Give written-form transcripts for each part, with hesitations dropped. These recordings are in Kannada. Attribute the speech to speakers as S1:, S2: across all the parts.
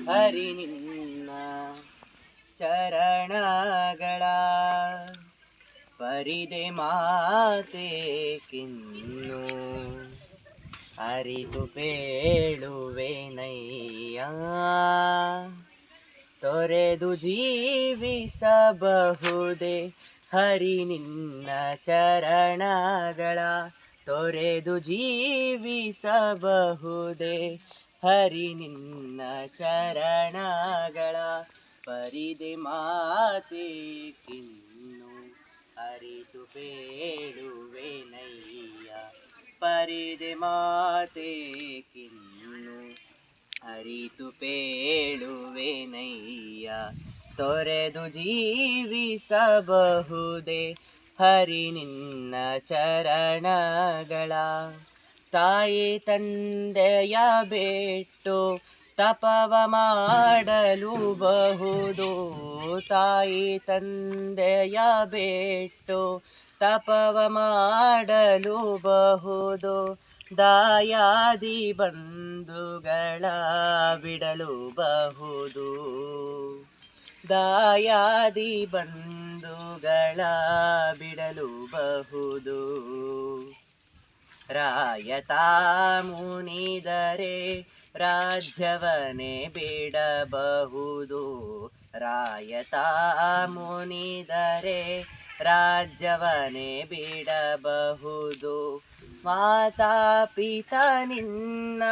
S1: ಹರಿ ನಿನ್ನ ಚರಣಗಳ ಪರಿದೆ ಮಾತೆ ಕಿನ್ನು ಅರಿತು ಪೇಳುವೆನಯ್ಯ ತೊರೆದು ಜೀವಿಸಬಹುದೇ ಹರಿ ನಿನ್ನ ಚರಣಗಳ ತೊರೆದು ಜೀವಿಸಬಹುದೇ ಹರಿ ನಿನ್ನ ಚರಣಗಳ ಪರಿದೆ ಮಾತೆ ಕಿನ್ನು ಅರಿತು ಬೇಡುವೆನಯ್ಯ ಪರಿದೆ ಮಾತೆ ಕಿನ್ನು ಅರಿತು ಪೇಳುವೆನಯ್ಯ ತೊರೆದು ಜೀವಿಸಬಹುದೇ ಹರಿ ನಿನ್ನ ಚರಣಗಳ ತಾಯಿ ತಂದೆಯ ಬಿಟ್ಟು ತಪವ ಮಾಡಲು ಬಹುದು ತಾಯಿ ತಂದೆಯ ಬಿಟ್ಟು ತಪವ ಮಾಡಲು ಬಹುದು ದಾಯಾದಿ ಬಂಧುಗಳ ಬಿಡಲು ಬಹುದು ದಾಯಾದಿ ಬಂಧುಗಳ ಬಿಡಲು ಬಹುದು ರಾಯತ ಮುನಿದರೆ ರಾಜ್ಯವನೇ ಬಿಡಬಹುದು ರಾಯತ ಮುನಿದರೆ ರಾಜ್ಯವನೇ ಬಿಡಬಹುದು ಮಾತಾ ಪಿತ ನಿನ್ನ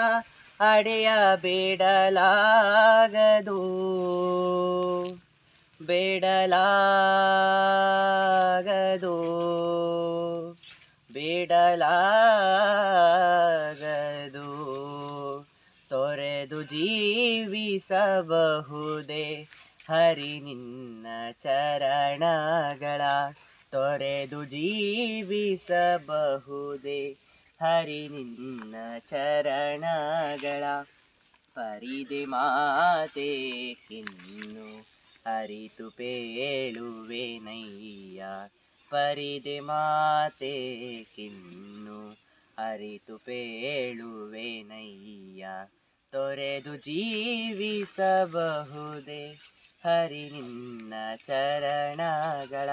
S1: ಅಡೆಯ ಬಿಡಲಾಗದು ಬಿಡಲಾಗದು ಬಿಡಲಾಗದು ತೊರೆದು ಜೀವಿಸಬಹುದೇ ಹರಿ ನಿನ್ನ ಚರಣಗಳ ತೊರೆದು ಜೀವಿಸಬಹುದೇ ಹರಿ ನಿನ್ನ ಚರಣಗಳ ಪರಿದೆ ಮಾತೆ ಕಿನ್ನು ಅರಿತು ಪೇಳುವೆನಯ್ಯ ಪರಿದೆ ಮಾತೆ ಕಿನ್ನು ಅರಿತು ಪೇಳುವೆನಯ್ಯ ತೊರೆದು ಜೀವಿಸಬಹುದೇ ಹರಿ ನಿನ್ನ ಚರಣಗಳ